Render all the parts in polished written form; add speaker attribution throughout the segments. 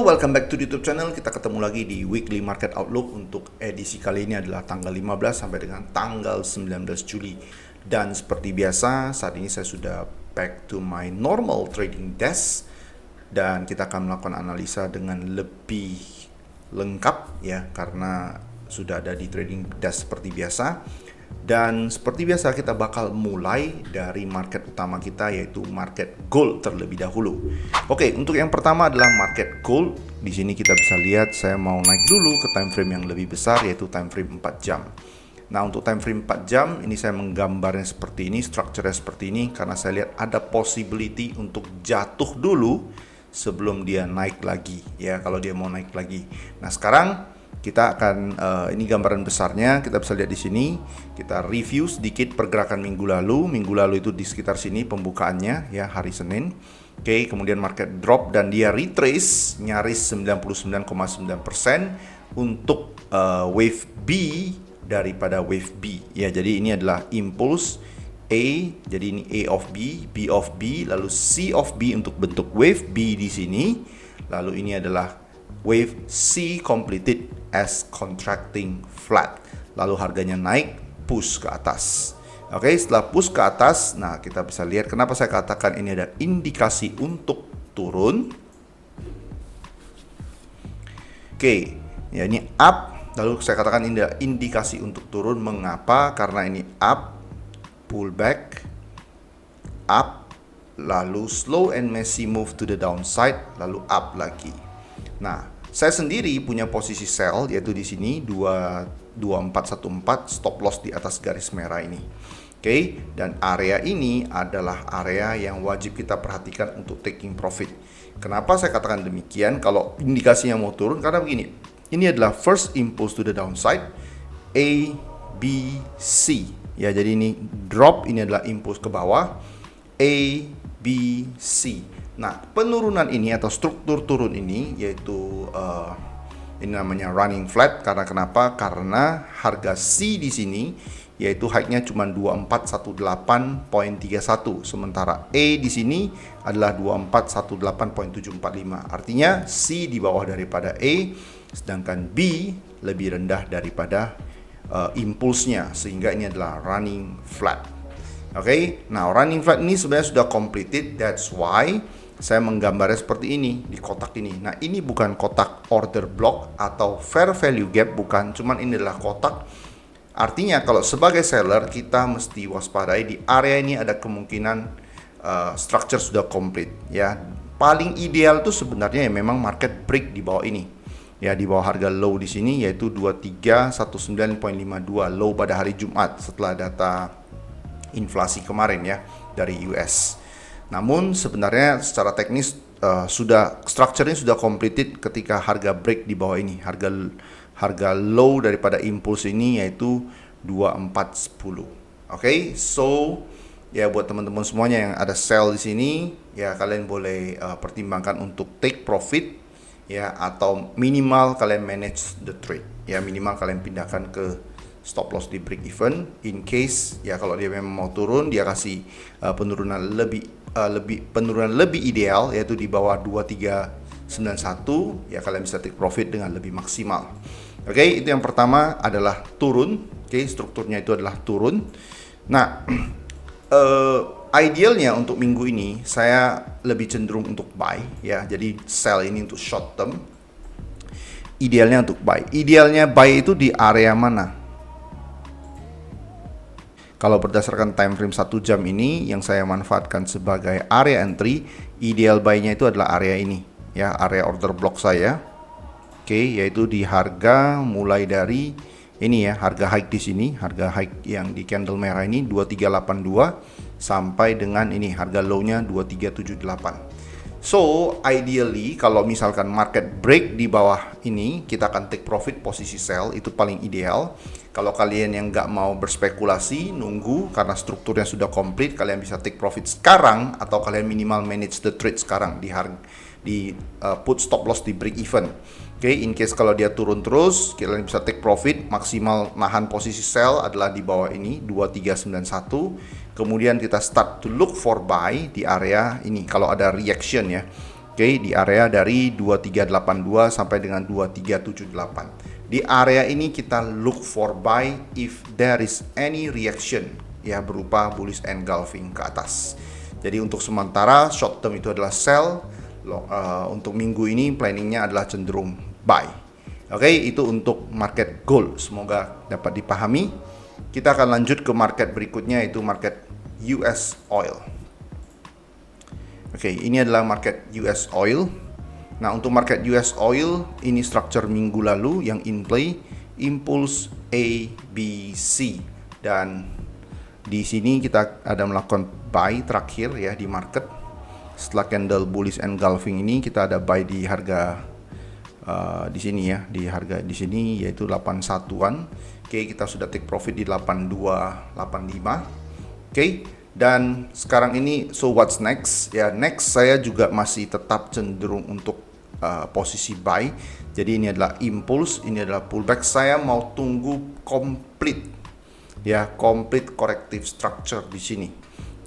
Speaker 1: Halo, welcome back to the YouTube channel. Kita ketemu lagi di Weekly Market Outlook. Untuk edisi kali ini adalah tanggal 15 sampai dengan tanggal 19 Juli. Dan seperti biasa, saat ini saya sudah back to my normal trading desk. Dan kita akan melakukan analisa dengan lebih lengkap ya, karena sudah ada di trading desk seperti biasa. Dan seperti biasa kita bakal mulai dari market utama kita, yaitu market gold terlebih dahulu. Oke, untuk yang pertama adalah market gold. Di sini kita bisa lihat saya mau naik dulu ke time frame yang lebih besar, yaitu time frame 4 jam. Nah, untuk time frame 4 jam ini saya menggambarnya seperti ini, strukturnya seperti ini, karena saya lihat ada possibility untuk jatuh dulu sebelum dia naik lagi ya, kalau dia mau naik lagi. Nah, sekarang kita akan ini gambaran besarnya, kita bisa lihat di sini. Kita review sedikit pergerakan minggu lalu. Minggu lalu itu di sekitar sini pembukaannya ya, hari Senin. Oke, kemudian market drop dan dia retrace nyaris 99,9% untuk wave B daripada wave B ya. Jadi ini adalah impulse A, jadi ini A of B, B of B, lalu C of B untuk bentuk wave B di sini. Lalu ini adalah wave C completed as contracting flat. Lalu harganya naik, push ke atas. Oke, setelah push ke atas, nah kita bisa lihat kenapa saya katakan ini ada indikasi untuk turun. Oke, ya ini up. Lalu saya katakan ini ada indikasi untuk turun. Mengapa? Karena ini up, pullback, up, lalu slow and messy move to the downside, lalu up lagi. Nah, saya sendiri punya posisi sell, yaitu di sini 2414, stop loss di atas garis merah ini. Oke, dan area ini adalah area yang wajib kita perhatikan untuk taking profit. Kenapa saya katakan demikian? Kalau indikasinya mau turun, karena begini. Ini adalah first impulse to the downside, A, B, C. Ya, jadi ini drop, ini adalah impulse ke bawah, A, B, C. Nah, penurunan ini atau struktur turun ini yaitu ini namanya running flat. Karena kenapa? Karena harga C di sini yaitu high-nya cuma 2418.31, sementara A di sini adalah 2418.745. Artinya C di bawah daripada A, sedangkan B lebih rendah daripada impulsnya, sehingga ini adalah running flat. Oke, nah running flat ini sebenarnya sudah completed, that's why saya menggambarnya seperti ini di kotak ini. Nah, ini bukan kotak order block atau fair value gap, bukan, cuman ini adalah kotak. Artinya kalau sebagai seller kita mesti waspadai di area ini ada kemungkinan structure sudah complete ya. Paling ideal tuh sebenarnya ya memang market break di bawah ini. Ya, di bawah harga low di sini yaitu 2319.52, low pada hari Jumat setelah data inflasi kemarin ya dari US. Namun sebenarnya secara teknis structure-nya sudah completed ketika harga break di bawah ini. Harga low daripada impulse ini yaitu 2410. Oke, so ya buat teman-teman semuanya yang ada sell di sini ya, kalian boleh pertimbangkan untuk take profit ya, atau minimal kalian manage the trade. Ya, minimal kalian pindahkan ke stop loss di break even in case ya kalau dia memang mau turun, dia kasih penurunan lebih ideal yaitu di bawah 2391 ya, kalian bisa take profit dengan lebih maksimal. Oke, itu yang pertama adalah turun. Oke, strukturnya itu adalah turun. Nah, idealnya untuk minggu ini saya lebih cenderung untuk buy ya, jadi sell ini untuk short term. Idealnya untuk buy. Idealnya buy itu di area mana? Kalau berdasarkan time frame 1 jam ini yang saya manfaatkan sebagai area entry, ideal buy-nya itu adalah area ini ya, area order block saya. Oke, yaitu di harga mulai dari ini ya, harga high di sini, harga high yang di candle merah ini 2382 sampai dengan ini harga low-nya 2378. So, ideally kalau misalkan market break di bawah ini, kita akan take profit posisi sell, itu paling ideal. Kalau kalian yang nggak mau berspekulasi, nunggu karena strukturnya sudah komplit, kalian bisa take profit sekarang atau kalian minimal manage the trade sekarang di put stop loss di break even. Oke, in case kalau dia turun terus, kalian bisa take profit, maksimal nahan posisi sell adalah di bawah ini 2391. Kemudian kita start to look for buy di area ini kalau ada reaction ya. Oke, di area dari 2382 sampai dengan 2378. Di area ini kita look for buy if there is any reaction, ya, berupa bullish engulfing ke atas. Jadi untuk sementara short term itu adalah sell. Untuk minggu ini planningnya adalah cenderung buy. Oke, itu untuk market gold. Semoga dapat dipahami. Kita akan lanjut ke market berikutnya, yaitu market US oil. Oke, ini adalah market US oil. Nah, untuk market US oil, ini structure minggu lalu yang in play, impulse A, B, C. Dan di sini kita ada melakukan buy terakhir ya di market. Setelah candle bullish engulfing ini, kita ada buy di harga di sini ya, di harga di sini yaitu 81-an. Oke, kita sudah take profit di 8285. Oke. Dan sekarang ini, so what's next? Ya, next saya juga masih tetap cenderung untuk posisi buy. Jadi ini adalah impulse, ini adalah pullback. Saya mau tunggu complete, ya, complete corrective structure di sini.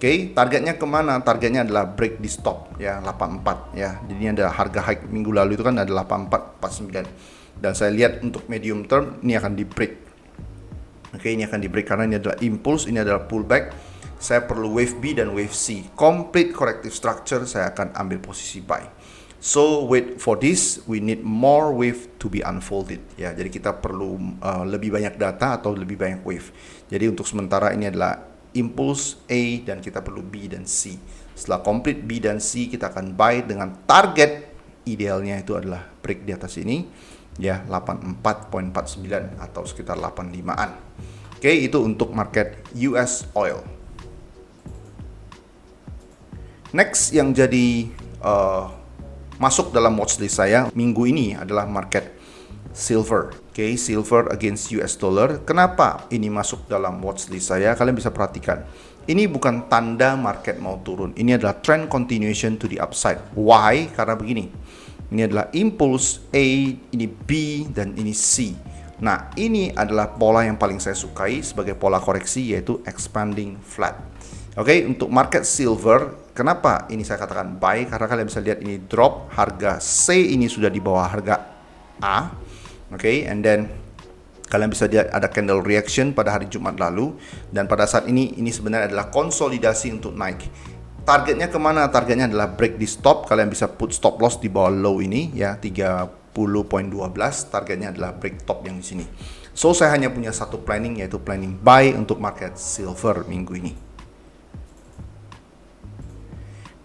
Speaker 1: Oke, targetnya kemana? Targetnya adalah break di stop, ya, 84, ya. Jadi ini adalah harga high minggu lalu itu kan adalah 8449. Dan saya lihat untuk medium term ini akan di break. Oke, ini akan di break karena ini adalah impulse, ini adalah pullback. Saya perlu wave B dan wave C. Complete corrective structure, saya akan ambil posisi buy. So wait for this, we need more wave to be unfolded. Ya, jadi kita perlu lebih banyak data atau lebih banyak wave. Jadi untuk sementara ini adalah impulse A dan kita perlu B dan C. Setelah complete B dan C, kita akan buy dengan target idealnya itu adalah break di atas ini, ya, 84.49 atau sekitar 85-an. Oke, itu untuk market US oil. Next yang jadi masuk dalam watchlist saya minggu ini adalah market silver. Oke, silver against US dollar. Kenapa ini masuk dalam watchlist saya? Kalian bisa perhatikan. Ini bukan tanda market mau turun. Ini adalah trend continuation to the upside. Why? Karena begini. Ini adalah impulse A, ini B, dan ini C. Nah, ini adalah pola yang paling saya sukai sebagai pola koreksi, yaitu expanding flat. Oke, untuk market silver, kenapa ini saya katakan buy? Karena kalian bisa lihat ini drop, harga C ini sudah di bawah harga A. Oke, and then kalian bisa lihat ada candle reaction pada hari Jumat lalu. Dan pada saat ini sebenarnya adalah konsolidasi untuk naik. Targetnya kemana? Targetnya adalah break di stop. Kalian bisa put stop loss di bawah low ini, ya, 30.12. Targetnya adalah break top yang di sini. So, saya hanya punya satu planning, yaitu planning buy untuk market silver minggu ini.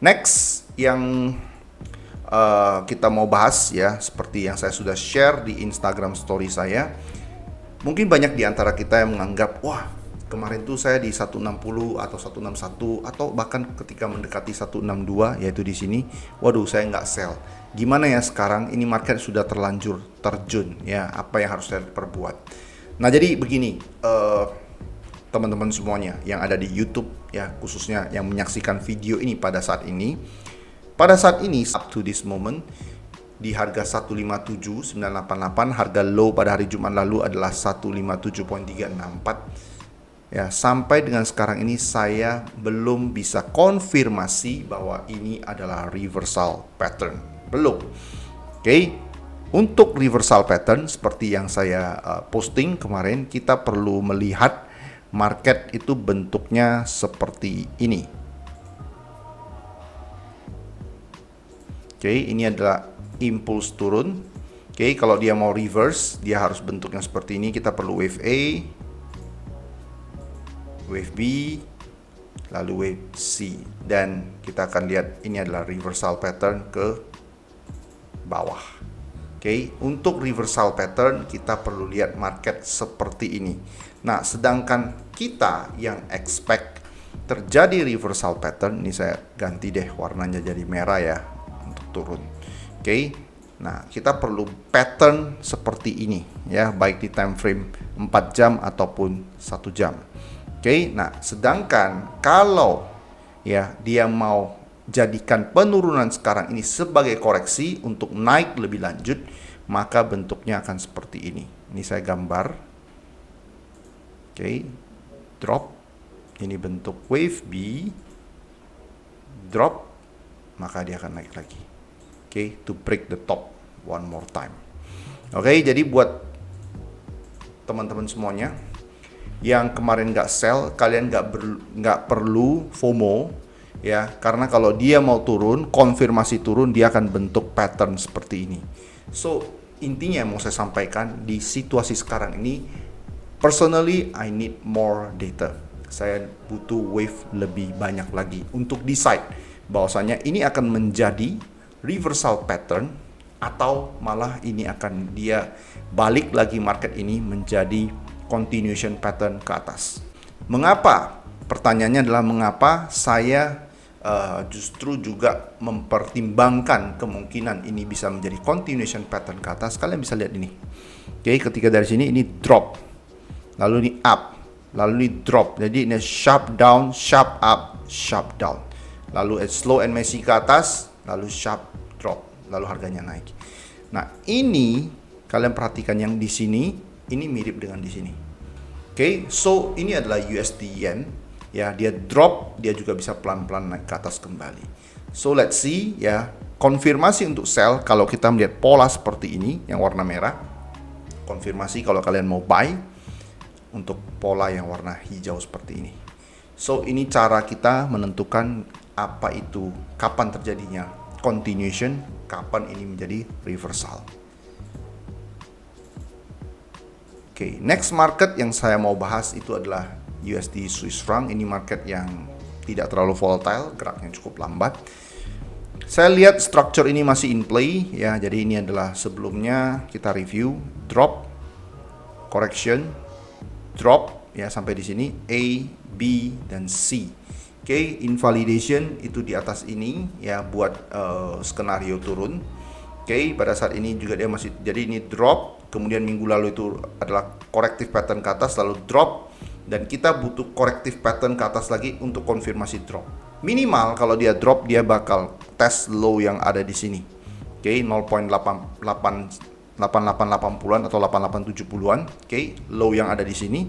Speaker 1: Next yang kita mau bahas, ya, seperti yang saya sudah share di Instagram story saya. Mungkin banyak di antara kita yang menganggap, wah, kemarin tuh saya di 160 atau 161 atau bahkan ketika mendekati 162, yaitu di sini, waduh, saya nggak sell. Gimana ya sekarang? Ini market sudah terlanjur terjun, ya, apa yang harus saya perbuat? Nah, jadi begini, teman-teman semuanya yang ada di YouTube, ya, khususnya yang menyaksikan video ini pada saat ini. Pada saat ini, up to this moment, di harga 157.988, harga low pada hari Jumat lalu adalah 157.364. Ya, sampai dengan sekarang ini saya belum bisa konfirmasi bahwa ini adalah reversal pattern. Belum. Oke. Untuk reversal pattern seperti yang saya posting kemarin, kita perlu melihat market itu bentuknya seperti ini. Oke, ini adalah impulse turun. Oke, kalau dia mau reverse, dia harus bentuknya seperti ini. Kita perlu wave A, wave B, lalu wave C. Dan kita akan lihat ini adalah reversal pattern ke bawah. Oke, untuk reversal pattern kita perlu lihat market seperti ini. Nah, sedangkan kita yang expect terjadi reversal pattern, ini saya ganti deh warnanya jadi merah ya untuk turun. Oke. Nah, kita perlu pattern seperti ini, ya, baik di time frame 4 jam ataupun 1 jam. Oke. Nah, sedangkan kalau, ya, dia mau jadikan penurunan sekarang ini sebagai koreksi untuk naik lebih lanjut, maka bentuknya akan seperti ini. Ini saya gambar. Oke, drop. Ini bentuk wave B. Drop, maka dia akan naik lagi. to break the top one more time. Jadi buat teman-teman semuanya yang kemarin nggak sell, kalian nggak perlu FOMO ya, karena kalau dia mau turun, konfirmasi turun, dia akan bentuk pattern seperti ini. So intinya yang mau saya sampaikan di situasi sekarang ini, personally I need more data. Saya butuh wave lebih banyak lagi untuk decide bahwasanya ini akan menjadi reversal pattern atau malah ini akan dia balik lagi market ini menjadi continuation pattern ke atas. Mengapa? Pertanyaannya adalah mengapa saya justru juga mempertimbangkan kemungkinan ini bisa menjadi continuation pattern ke atas. Kalian bisa lihat ini. Ketika dari sini ini drop, lalu ini up, lalu ini drop. Jadi ini sharp down, sharp up, sharp down. Lalu slow and messy ke atas, lalu sharp drop, lalu harganya naik. Nah, ini kalian perhatikan yang di sini, ini mirip dengan di sini. So ini adalah USD Yen, ya, dia drop, dia juga bisa pelan-pelan naik ke atas kembali. So let's see, ya, konfirmasi untuk sell kalau kita melihat pola seperti ini yang warna merah. Konfirmasi kalau kalian mau buy untuk pola yang warna hijau seperti ini. So ini cara kita menentukan apa itu, kapan terjadinya continuation, kapan ini menjadi reversal. Next market yang saya mau bahas itu adalah USD Swiss franc. Ini market yang tidak terlalu volatile, geraknya cukup lambat. Saya lihat structure ini masih in play ya. Jadi ini adalah sebelumnya kita review drop, correction, drop ya sampai di sini A, B dan C. Invalidation itu di atas ini ya buat skenario turun. Pada saat ini juga dia masih, jadi ini drop, kemudian minggu lalu itu adalah corrective pattern ke atas lalu drop, dan kita butuh corrective pattern ke atas lagi untuk konfirmasi drop. Minimal kalau dia drop dia bakal test low yang ada di sini. 0.8880-an atau 8870-an. Low yang ada di sini,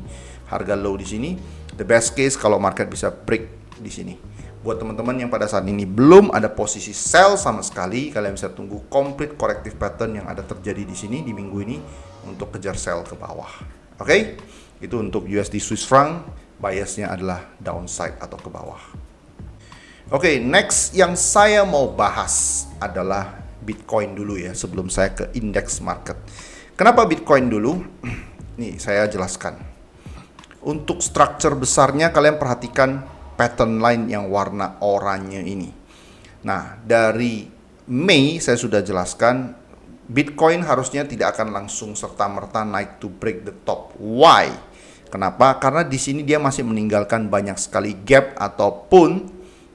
Speaker 1: harga low di sini. The best case kalau market bisa break di sini. Buat teman-teman yang pada saat ini belum ada posisi sell sama sekali, kalian bisa tunggu complete corrective pattern yang ada terjadi di sini di minggu ini untuk kejar sell ke bawah. Itu untuk USD Swiss franc, biasnya adalah downside atau ke bawah. Next yang saya mau bahas adalah Bitcoin dulu ya, sebelum saya ke index market. Kenapa Bitcoin dulu? Nih saya jelaskan. Untuk structure besarnya kalian perhatikan pattern line yang warna oranye ini. Nah, dari Mei saya sudah jelaskan Bitcoin harusnya tidak akan langsung serta-merta naik to break the top. Why? Kenapa? Karena di sini dia masih meninggalkan banyak sekali gap ataupun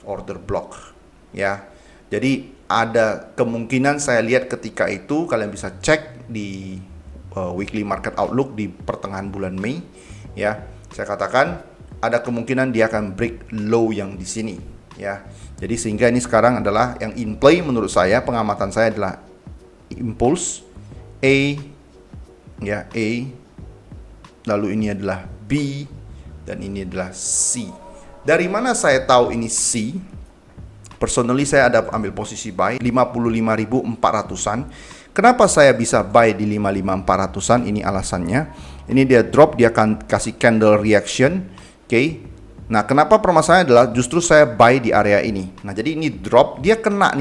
Speaker 1: order block. Ya. Jadi ada kemungkinan saya lihat ketika itu kalian bisa cek di weekly market outlook di pertengahan bulan Mei ya. Saya katakan ada kemungkinan dia akan break low yang di sini ya. Jadi sehingga ini sekarang adalah yang in play menurut saya, pengamatan saya adalah impulse A ya, A, lalu ini adalah B dan ini adalah C. Dari mana saya tahu ini C? Personally saya ada ambil posisi buy 55.400-an. Kenapa saya bisa buy di 55.400-an? Ini alasannya. Ini dia drop, dia akan kasih candle reaction. Nah kenapa permasalahannya adalah justru saya buy di area ini. Nah jadi ini drop, dia kena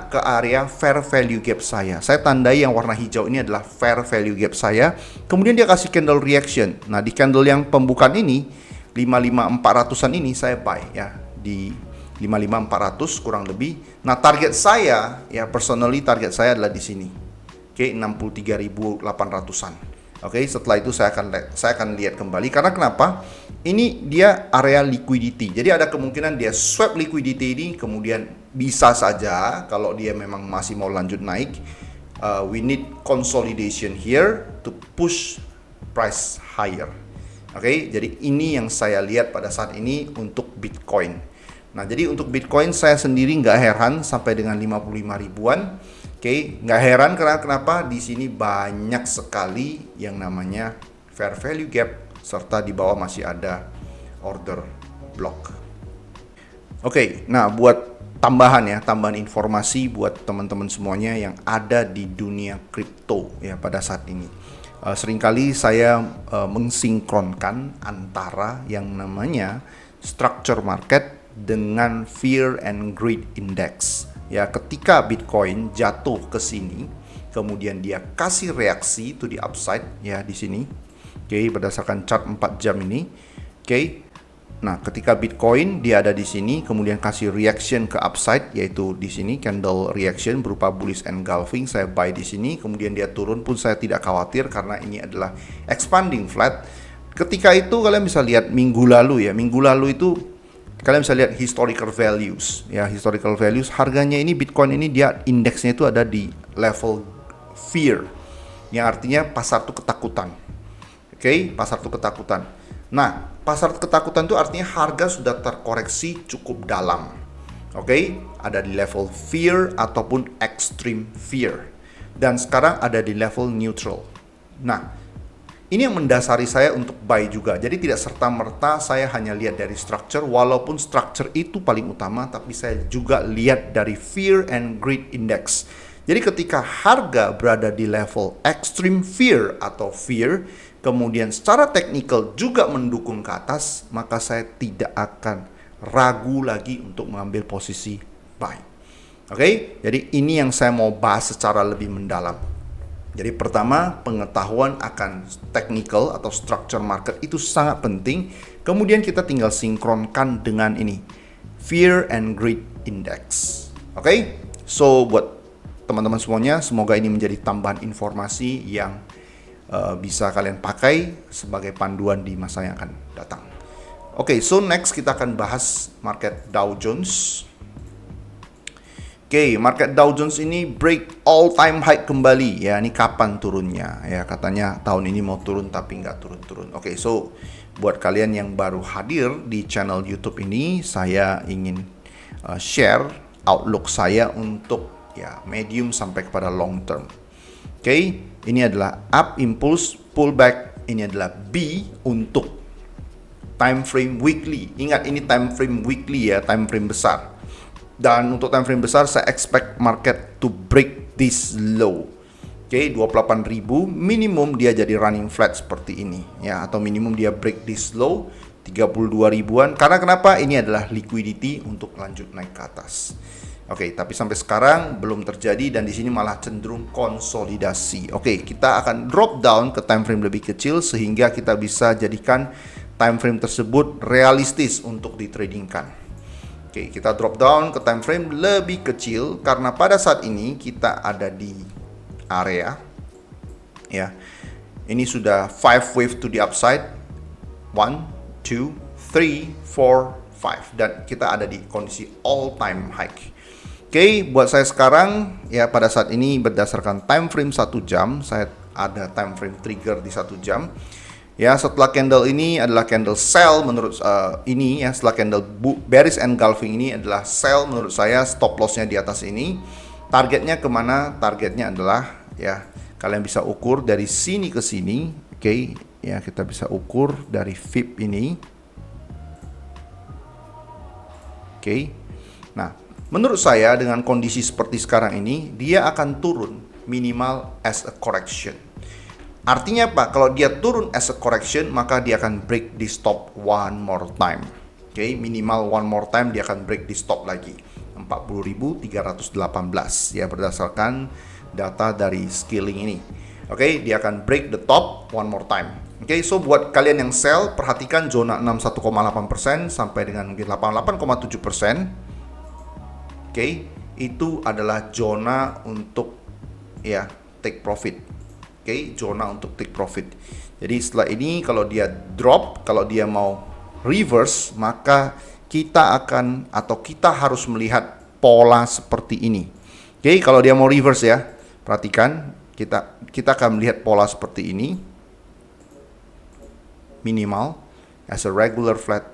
Speaker 1: ke area fair value gap saya. Saya tandai yang warna hijau ini adalah fair value gap saya. Kemudian dia kasih candle reaction. Nah di candle yang pembukaan ini 55.400-an ini saya buy ya di 55.400 kurang lebih. Nah target saya ya, personally target saya adalah di sini. 63.800-an. Setelah itu saya akan lihat kembali. Karena kenapa? Ini dia area liquidity. Jadi ada kemungkinan dia swap liquidity ini, kemudian bisa saja kalau dia memang masih mau lanjut naik, we need consolidation here to push price higher. Jadi ini yang saya lihat pada saat ini untuk Bitcoin. Nah, jadi untuk Bitcoin saya sendiri nggak heran sampai dengan 55 ribuan. Nggak heran karena kenapa? Di sini banyak sekali yang namanya fair value gap, serta di bawah masih ada order block. Nah buat tambahan informasi buat teman-teman semuanya yang ada di dunia kripto ya pada saat ini. Seringkali saya mensinkronkan antara yang namanya structure market dengan fear and greed index. Ya, ketika Bitcoin jatuh ke sini, kemudian dia kasih reaksi to the upside ya di sini. Oke, berdasarkan chart 4 jam ini. Oke. Nah, ketika Bitcoin dia ada di sini, kemudian kasih reaction ke upside, yaitu di sini candle reaction berupa bullish engulfing, saya buy di sini, kemudian dia turun pun saya tidak khawatir karena ini adalah expanding flat. Ketika itu kalian bisa lihat minggu lalu itu kalian bisa lihat historical values ya, historical values harganya ini Bitcoin ini dia indeksnya itu ada di level fear, yang artinya pasar tuh ketakutan. Oke, pasar tuh ketakutan. Nah, pasar ketakutan itu artinya harga sudah terkoreksi cukup dalam. Oke, ada di level fear ataupun extreme fear. Dan sekarang ada di level neutral. Nah, ini yang mendasari saya untuk buy juga. Jadi tidak serta-merta saya hanya lihat dari structure, walaupun structure itu paling utama, tapi saya juga lihat dari fear and greed index. Jadi ketika harga berada di level extreme fear atau fear, kemudian secara teknikal juga mendukung ke atas, maka saya tidak akan ragu lagi untuk mengambil posisi buy. Oke, jadi ini yang saya mau bahas secara lebih mendalam. Jadi pertama, pengetahuan akan technical atau structure market itu sangat penting. Kemudian kita tinggal sinkronkan dengan ini, fear and greed index. Oke, so buat teman-teman semuanya, semoga ini menjadi tambahan informasi yang bisa kalian pakai sebagai panduan di masa yang akan datang. Oke, so next kita akan bahas market Dow Jones. Oke, market Dow Jones ini break all time high kembali ya. Ini kapan turunnya ya? Katanya tahun ini mau turun tapi nggak turun-turun. Oke, so buat kalian yang baru hadir di channel YouTube ini, saya ingin share outlook saya untuk ya medium sampai kepada long term. Oke, ini adalah up impulse pullback, ini adalah B untuk time frame weekly. Ingat ini time frame weekly ya, time frame besar. Dan untuk time frame besar saya expect market to break this low. Oke, 28.000 minimum dia jadi running flat seperti ini ya, atau minimum dia break this low 32 ribuan. Karena kenapa? Ini adalah liquidity untuk lanjut naik ke atas. Oke, tapi sampai sekarang belum terjadi dan di sini malah cenderung konsolidasi. Oke, kita akan drop down ke time frame lebih kecil sehingga kita bisa jadikan time frame tersebut realistis untuk ditradingkan. Oke, kita drop down ke time frame lebih kecil karena pada saat ini kita ada di area ya. Ini sudah 5 wave to the upside. 1, 2, 3, 4, 5 dan kita ada di kondisi all time high. Oke, buat saya sekarang ya pada saat ini berdasarkan time frame 1 jam, saya ada time frame trigger di 1 jam. Ya, setelah candle ini adalah candle sell menurut ini ya, setelah candle bearish engulfing ini adalah sell menurut saya, stop lossnya di atas ini. Targetnya kemana? Targetnya adalah ya kalian bisa ukur dari sini ke sini. Oke, ya kita bisa ukur dari VIP ini. Oke. Nah, menurut saya dengan kondisi seperti sekarang ini, dia akan turun minimal as a correction. Artinya apa? Kalau dia turun as a correction, maka dia akan break the stop one more time. Oke, minimal one more time dia akan break the stop lagi. 40.318 ya berdasarkan data dari Skilling ini. Oke, dia akan break the top one more time. Oke, so buat kalian yang sell, perhatikan zona 61,8% sampai dengan mungkin 88,7%. Oke, itu adalah zona untuk ya take profit. Oke, zona untuk take profit. Jadi setelah ini kalau dia drop, kalau dia mau reverse, maka kita akan atau kita harus melihat pola seperti ini. Oke, kalau dia mau reverse ya, perhatikan kita akan melihat pola seperti ini. Minimal as a regular flat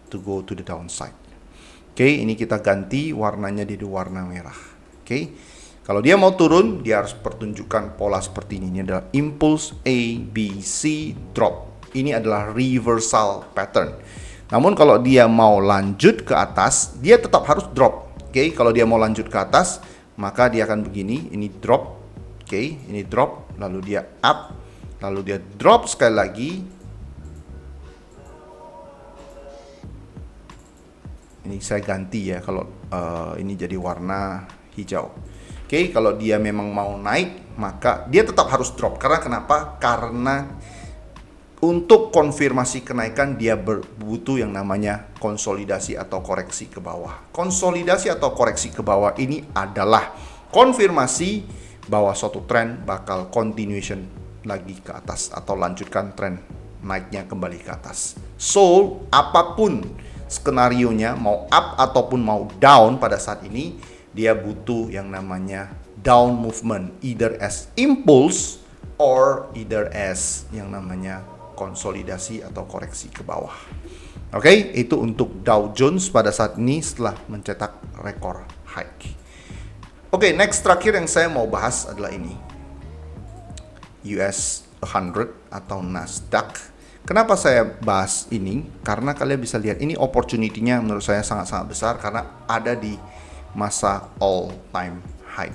Speaker 1: to go to the downside. Oke, ini kita ganti warnanya di warna merah. Oke. Kalau dia mau turun, dia harus pertunjukkan pola seperti ini. Ini adalah impulse A, B, C, drop. Ini adalah reversal pattern. Namun kalau dia mau lanjut ke atas, dia tetap harus drop. Oke, kalau dia mau lanjut ke atas, maka dia akan begini, ini drop. Oke, ini drop, lalu dia up, lalu dia drop sekali lagi. Ini saya ganti ya, kalau ini jadi warna hijau. Oke, kalau dia memang mau naik, maka dia tetap harus drop. Karena kenapa? Karena untuk konfirmasi kenaikan dia butuh yang namanya konsolidasi atau koreksi ke bawah. Konsolidasi atau koreksi ke bawah ini adalah konfirmasi bahwa suatu tren bakal continuation lagi ke atas atau lanjutkan tren naiknya kembali ke atas. So, apapun skenarionya, mau up ataupun mau down pada saat ini, dia butuh yang namanya down movement, either as impulse or either as yang namanya konsolidasi atau koreksi ke bawah. Oke, itu untuk Dow Jones pada saat ini setelah mencetak rekor high. Oke, next terakhir yang saya mau bahas adalah ini. US 100 atau Nasdaq. Kenapa saya bahas ini? Karena kalian bisa lihat ini opportunity-nya menurut saya sangat-sangat besar karena ada di masa all time high.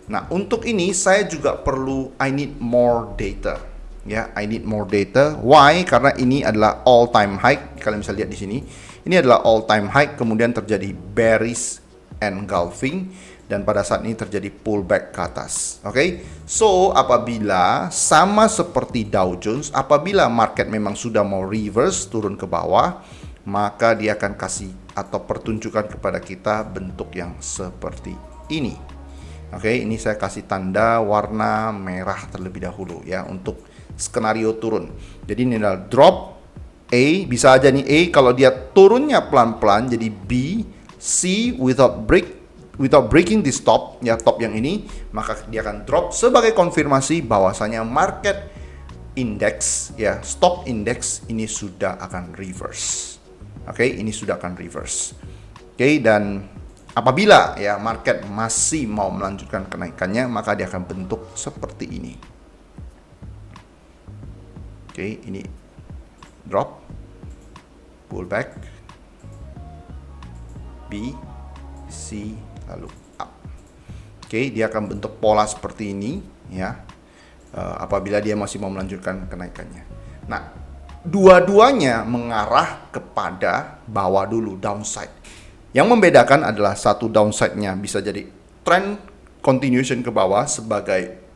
Speaker 1: Nah, untuk ini saya juga perlu I need more data. Ya, I need more data. Why? Karena ini adalah all time high. Kalian bisa lihat di sini. Ini adalah all time high, kemudian terjadi bearish engulfing dan pada saat ini terjadi pullback ke atas. Oke. So, apabila sama seperti Dow Jones, apabila market memang sudah mau reverse turun ke bawah, maka dia akan kasih atau pertunjukan kepada kita bentuk yang seperti ini. Oke, ini saya kasih tanda warna merah terlebih dahulu ya untuk skenario turun. Jadi ini adalah drop A, bisa aja nih A kalau dia turunnya pelan-pelan jadi B, C without breaking the stop ya, top yang ini, maka dia akan drop sebagai konfirmasi bahwasanya market index ya, stock index ini sudah akan reverse. Oke, ini sudah akan reverse. Oke, dan apabila ya market masih mau melanjutkan kenaikannya, maka dia akan bentuk seperti ini. Oke, ini drop, pullback, B, C, lalu up. Oke, dia akan bentuk pola seperti ini ya. Apabila dia masih mau melanjutkan kenaikannya. Nah, dua-duanya mengarah kepada bawah dulu, downside. Yang membedakan adalah satu downside-nya bisa jadi trend continuation ke bawah sebagai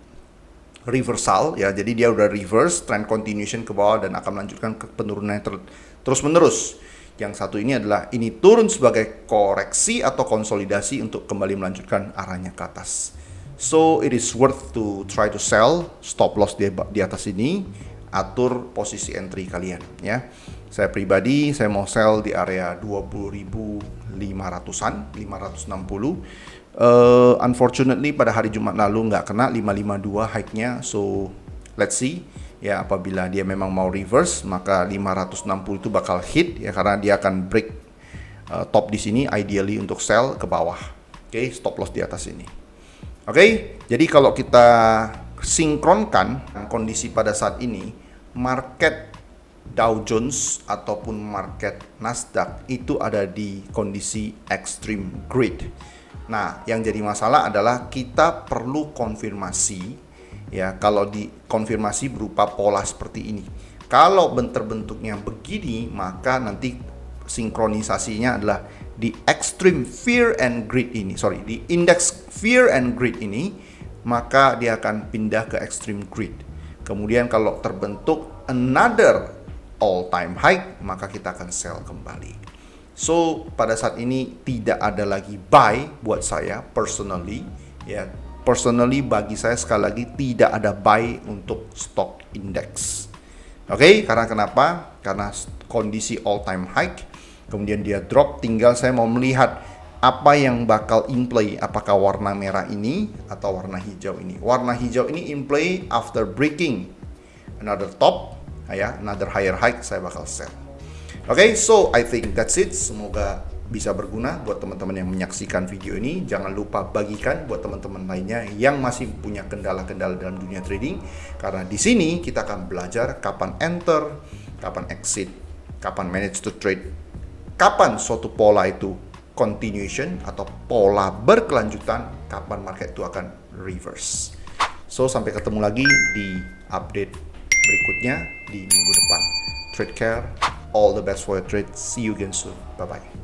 Speaker 1: reversal ya, jadi dia udah reverse trend continuation ke bawah dan akan melanjutkan ke penurunannya terus menerus. Yang satu ini adalah ini turun sebagai koreksi atau konsolidasi untuk kembali melanjutkan arahnya ke atas. So it is worth to try to sell, stop loss di atas ini, atur posisi entry kalian ya. Saya pribadi saya mau sell di area 20.500-an, 560. Unfortunately pada hari Jumat lalu nggak kena 552 high-nya, so let's see ya, apabila dia memang mau reverse maka 560 itu bakal hit ya, karena dia akan break top di sini ideally untuk sell ke bawah. Oke, stop loss di atas ini. Oke, jadi kalau kita sinkronkan kondisi pada saat ini, market Dow Jones ataupun market Nasdaq itu ada di kondisi extreme greed. Nah, yang jadi masalah adalah kita perlu konfirmasi ya, kalau dikonfirmasi berupa pola seperti ini. Kalau bentuknya begini, maka nanti sinkronisasinya adalah di extreme fear and greed ini, di index fear and greed ini, maka dia akan pindah ke extreme greed. Kemudian kalau terbentuk another all time high, maka kita akan sell kembali. So, pada saat ini tidak ada lagi buy buat saya personally ya. Personally bagi saya sekali lagi tidak ada buy untuk stock index. Oke, karena kenapa? Karena kondisi all time high, kemudian dia drop, tinggal saya mau melihat apa yang bakal in play, apakah warna merah ini atau warna hijau ini. Warna hijau ini in play after breaking another top ya, another higher high, saya bakal sell. Oke, so I think that's it. Semoga bisa berguna buat teman-teman yang menyaksikan video ini. Jangan lupa bagikan buat teman-teman lainnya yang masih punya kendala-kendala dalam dunia trading. Karena di sini kita akan belajar kapan enter, kapan exit, kapan manage to trade, kapan suatu pola itu continuation atau pola berkelanjutan, kapan market itu akan reverse. So, sampai ketemu lagi di update berikutnya di minggu depan. Trade care, all the best for your trade. See you again soon. Bye-bye.